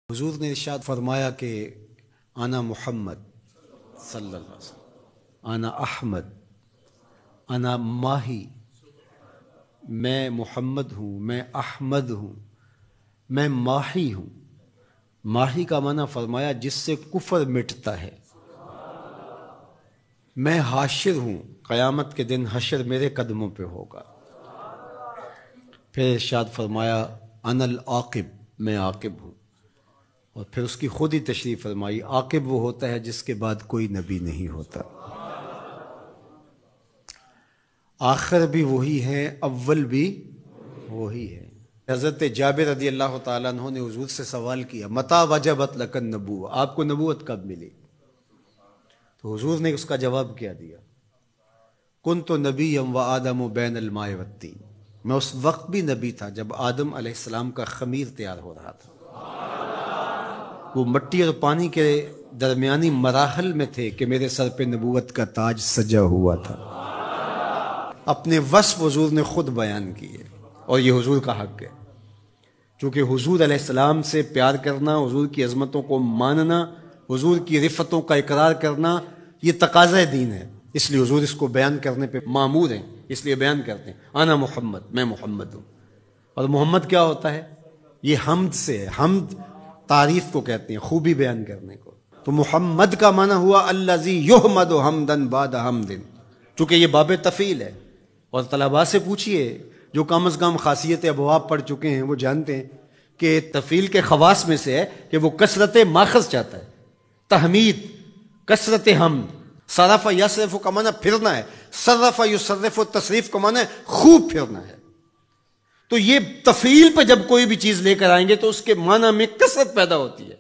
حضور نے ارشاد فرمایا کہ انا محمد صلی اللہ علیہ وسلم، انا احمد، انا ماہی، میں محمد ہوں، میں احمد ہوں، میں ماہی ہوں۔ ماہی کا معنی فرمایا جس سے کفر مٹتا ہے۔ میں حاشر ہوں، قیامت کے دن حشر میرے قدموں پہ ہوگا۔ پھر ارشاد فرمایا انا العاقب، میں عاقب ہوں، اور پھر اس کی خود ہی تشریح فرمائی عاقب وہ ہوتا ہے جس کے بعد کوئی نبی نہیں ہوتا۔ آخر بھی وہی ہے، اول بھی وہی ہے۔ حضرت جابر رضی اللہ تعالیٰ عنہ نے حضور سے سوال کیا متی وجبت لک النبوۃ، آپ کو نبوت کب ملی؟ تو حضور نے اس کا جواب کیا دیا، کنت نبیا وآدم بین الماء والطین، میں اس وقت بھی نبی تھا جب آدم علیہ السلام کا خمیر تیار ہو رہا تھا۔ وہ مٹی اور پانی کے درمیانی مراحل میں تھے کہ میرے سر پہ نبوت کا تاج سجا ہوا تھا۔ اپنے وصف حضور نے خود بیان کیے، اور یہ حضور کا حق ہے، چونکہ حضور علیہ السلام سے پیار کرنا، حضور کی عظمتوں کو ماننا، حضور کی رفتوں کا اقرار کرنا، یہ تقاضۂ دین ہے، اس لیے حضور اس کو بیان کرنے پہ مامور ہیں، اس لیے بیان کرتے ہیں انا محمد، میں محمد ہوں۔ اور محمد کیا ہوتا ہے؟ یہ حمد سے ہے، حمد تعریف کو کہتے ہیں، خوبی بیان کرنے کو۔ تو محمد کا معنی ہوا الذی یحمد حمدا بعد حمد، چونکہ یہ باب تفعیل ہے۔ اور طلباء سے پوچھئے جو کم از کم خاصیت ابواب پڑھ چکے ہیں، وہ جانتے ہیں کہ تفعیل کے خواص میں سے ہے کہ وہ کثرت ماخذ چاہتا ہے، تحمید، کثرت حمد۔ صرف یصرف کا معنی پھرنا ہے، صرف یصرف تصریف کا معنی خوب پھرنا ہے۔ تو یہ تفعیل پہ جب کوئی بھی چیز لے کر آئیں گے تو اس کے معنی میں کثرت پیدا ہوتی ہے۔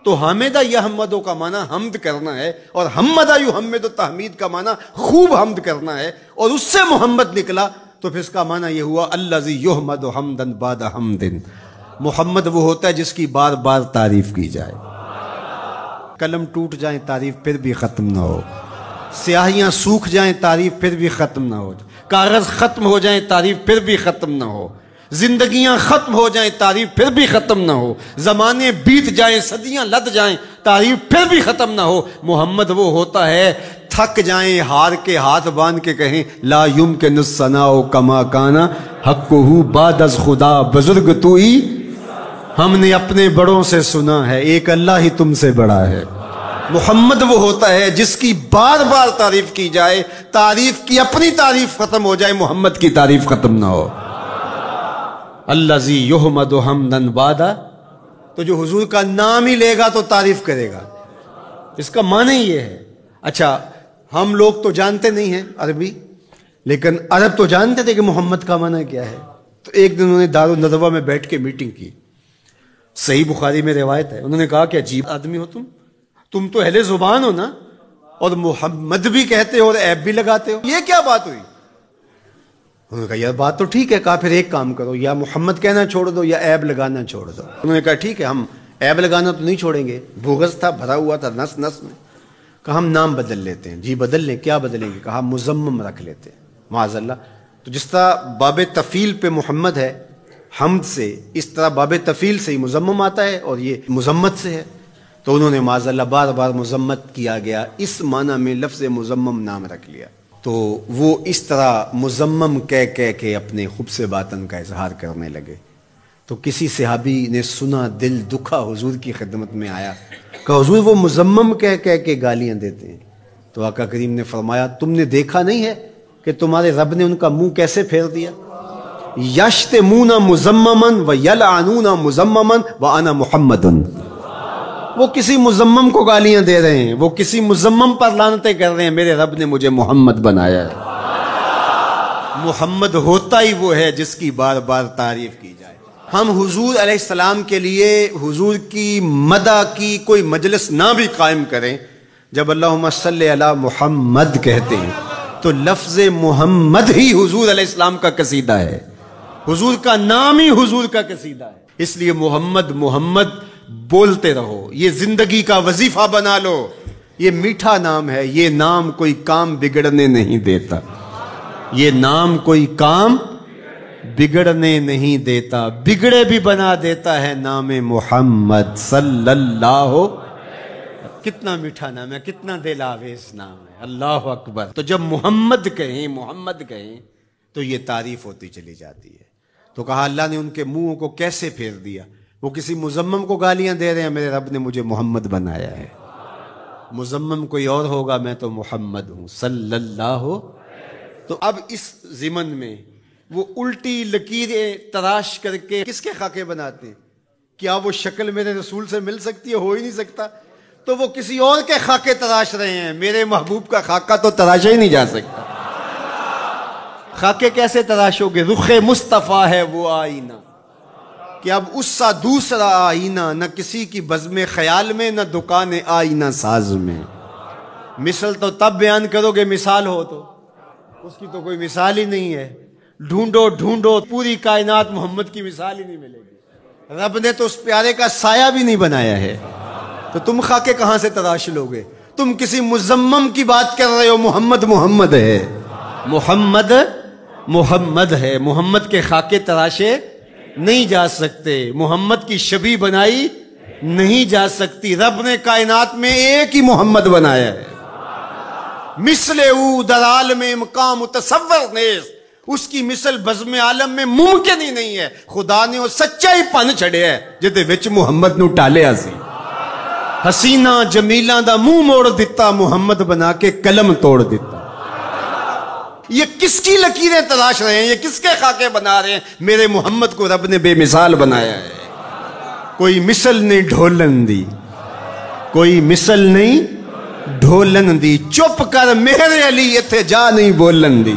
تو حامدہ یحمدو کا معنی حمد کرنا ہے، اور حمدہ یحمد تحمید کا معنی خوب حمد کرنا ہے، اور اس سے محمد نکلا تو پھر اس کا معنی یہ ہوا الذی یحمد حمدا بعد حمد۔ محمد وہ ہوتا ہے جس کی بار بار تعریف کی جائے، قلم ٹوٹ جائیں تعریف پھر بھی ختم نہ ہو، سیاہیاں سوکھ جائیں تعریف پھر بھی ختم نہ ہو، کاغذ ختم ہو جائیں تعریف پھر بھی ختم نہ ہو، زندگیاں ختم ہو جائیں تعریف پھر بھی ختم نہ ہو، زمانے بیت جائیں، صدیاں لد جائیں تعریف پھر بھی ختم نہ ہو۔ محمد وہ ہوتا ہے تھک جائیں ہار کے ہاتھ باندھ کے کہیں لا یمکن الثناء کما کان حقہ بعد از خدا بزرگ تو ہی، ہم نے اپنے بڑوں سے سنا ہے ایک اللہ ہی تم سے بڑا ہے۔ محمد وہ ہوتا ہے جس کی بار بار تعریف کی جائے، تعریف کی اپنی تعریف ختم ہو جائے، محمد کی تعریف ختم نہ ہو۔ الذی یحمد حمدا بعد، تو جو حضور کا نام ہی لے گا تو تعریف کرے گا، اس کا معنی یہ ہے۔ اچھا ہم لوگ تو جانتے نہیں ہیں عربی، لیکن عرب تو جانتے تھے کہ محمد کا معنی کیا ہے۔ تو ایک دن انہوں نے دارالندوہ میں بیٹھ کے میٹنگ کی، صحیح بخاری میں روایت ہے، انہوں نے کہا کہ عجیب آدمی ہو تم تو اہل زبان ہو نا، اور محمد بھی کہتے ہو اور عیب بھی لگاتے ہو، یہ کیا بات ہوئی؟ انہوں نے کہا یار بات تو ٹھیک ہے، کہا پھر ایک کام کرو، یا محمد کہنا چھوڑ دو یا عیب لگانا چھوڑ دو۔ انہوں نے کہا ٹھیک ہے، ہم عیب لگانا تو نہیں چھوڑیں گے، بغض تھا، بھرا ہوا تھا نس نس میں۔ کہا ہم نام بدل لیتے ہیں۔ جی بدل لیں، کیا بدلیں گے؟ کہا مزمم رکھ لیتے ہیں، معاذ اللہ۔ تو جس طرح باب تفعیل پہ محمد ہے حمد سے، اس طرح باب تفعیل سے ہی مزمم آتا ہے، اور یہ مذمت سے ہے۔ تو انہوں نے معاذ اللہ بار بار مذمت کیا گیا، اس معنی میں لفظ مزمم نام رکھ لیا۔ تو وہ اس طرح مزمم کہہ کے اپنے خوب سے باطن کا اظہار کرنے لگے۔ تو کسی صحابی نے سنا، دل دکھا، حضور کی خدمت میں آیا، کہ حضور وہ مزمم کہہ کے گالیاں دیتے ہیں۔ تو آقا کریم نے فرمایا تم نے دیکھا نہیں ہے کہ تمہارے رب نے ان کا منہ کیسے پھیر دیا؟ یشتمون مزمما ویلعنون مزمما وانا محمد۔ وہ کسی مزمم کو گالیاں دے رہے ہیں، وہ کسی مزمم پر لعنتیں کر رہے ہیں، میرے رب نے مجھے محمد بنایا ہے۔ محمد ہوتا ہی وہ ہے جس کی بار بار تعریف کی جائے۔ ہم حضور علیہ السلام کے لیے حضور کی مدح کی کوئی مجلس نہ بھی قائم کریں، جب اللہم صلی علی محمد کہتے ہیں تو لفظ محمد ہی حضور علیہ السلام کا قصیدہ ہے، حضور کا نام ہی حضور کا قصیدہ ہے۔ اس لیے محمد محمد بولتے رہو، یہ زندگی کا وظیفہ بنا لو۔ یہ میٹھا نام ہے، یہ نام کوئی کام بگڑنے نہیں دیتا، یہ نام کوئی کام بگڑنے نہیں دیتا، بگڑے بھی بنا دیتا ہے نام محمد صلی اللہ۔ کتنا میٹھا نام ہے، کتنا دل آویز نام ہے، اللہ اکبر۔ تو جب محمد کہیں، محمد کہیں تو یہ تعریف ہوتی چلی جاتی ہے۔ تو کہا اللہ نے ان کے منہوں کو کیسے پھیر دیا، وہ کسی مزمم کو گالیاں دے رہے ہیں، میرے رب نے مجھے محمد بنایا ہے، مزمم کوئی اور ہوگا، میں تو محمد ہوں صلی اللہ۔ تو اب اس ضمن میں وہ الٹی لکیریں تراش کر کے کس کے خاکے بناتے ہیں؟ کیا وہ شکل میرے رسول سے مل سکتی ہے؟ ہو ہی نہیں سکتا۔ تو وہ کسی اور کے خاکے تراش رہے ہیں، میرے محبوب کا خاکہ تو تراشا ہی نہیں جا سکتا۔ خاکے کیسے تراشو گے؟ رخ مصطفیٰ ہے وہ آئینہ، کہ اب اس سا دوسرا آئینہ نہ کسی کی بزم خیال میں، نہ دکان آئینہ ساز میں۔ مثل تو تب بیان کرو گے مثال ہو تو، اس کی تو کوئی مثال ہی نہیں ہے۔ ڈھونڈو ڈھونڈو پوری کائنات، محمد کی مثال ہی نہیں ملے گی۔ رب نے تو اس پیارے کا سایہ بھی نہیں بنایا ہے، تو تم خاکے کہاں سے تراش لو گے؟ تم کسی مزمم کی بات کر رہے ہو، محمد محمد ہے، محمد محمد ہے۔ محمد کے خاکے تراشے نہیں جا سکتے، محمد کی شبیہ بنائی نہیں جا سکتی۔ رب نے کائنات میں ایک ہی محمد بنایا ہے، مثل او در عالم مقام تصور نیز، اس کی مثل بزم عالم میں ممکن ہی نہیں ہے۔ خدا نے وہ سچا ہی پن چھڑیا ہے جدے وچ محمد نو ٹالیا سی۔ حسینہ جمیلاں دا منہ موڑ دیتا، محمد بنا کے قلم توڑ دیتا۔ یہ کس کی لکیریں تلاش رہے ہیں؟ یہ کس کے خاکے بنا رہے ہیں؟ میرے محمد کو رب نے بے مثال بنایا ہے۔ کوئی مثل نہیں ڈھولن دی، کوئی مثل نہیں ڈھولن دی۔ چپ کر میرے علی ایتھے جا نہیں بولن دی۔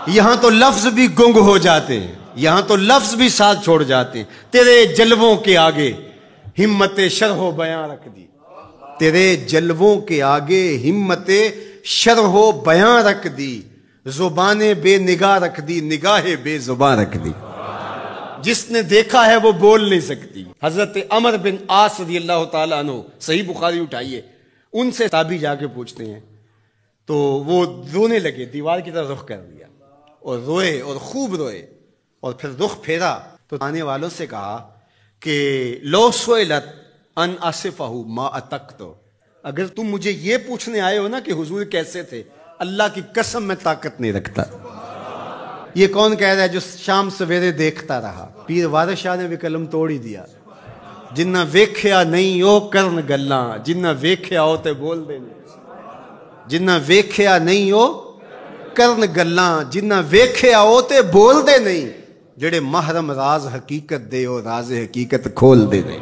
یہاں تو لفظ بھی گنگ ہو جاتے ہیں، یہاں تو لفظ بھی ساتھ چھوڑ جاتے ہیں۔ تیرے جلووں کے آگے ہمت شرح و بیاں رکھ دی، تیرے جلووں کے آگے ہمت شرح و بیاں رکھ دی، زبان بے نگاہ رکھ دی، نگاہ بے زبان رکھ دی۔ جس نے دیکھا ہے وہ بول نہیں سکتی۔ حضرت عمر بن عاص رضی اللہ تعالیٰ عنہ، صحیح بخاری اٹھائیے، ان سے تابعی جا کے پوچھتے ہیں، تو وہ رونے لگے، دیوار کی طرف رخ کر دیا اور روئے اور خوب روئے، اور پھر رخ پھیرا تو آنے والوں سے کہا کہ لو سئلت ان اصفہ ما اتقت، اگر تم مجھے یہ پوچھنے آئے ہو نا کہ حضور کیسے تھے، اللہ کی قسم میں طاقت نہیں رکھتا۔ یہ کون کہہ رہا ہے جو شام سویرے دیکھتا رہا؟ پیر وارث شاہ نے بھی قلم توڑ ہی دیا۔ جنہ ویکھیا نہیں او کرن گلاں، جنہ ویکھیا ہو تے بول دے نہیں، جنہ ویکھیا نہیں او کرن گلاں، جنہ ویکھیا ہو تے بول دے نہیں، جڑے محرم راز حقیقت دے او راز حقیقت کھول دے نہیں۔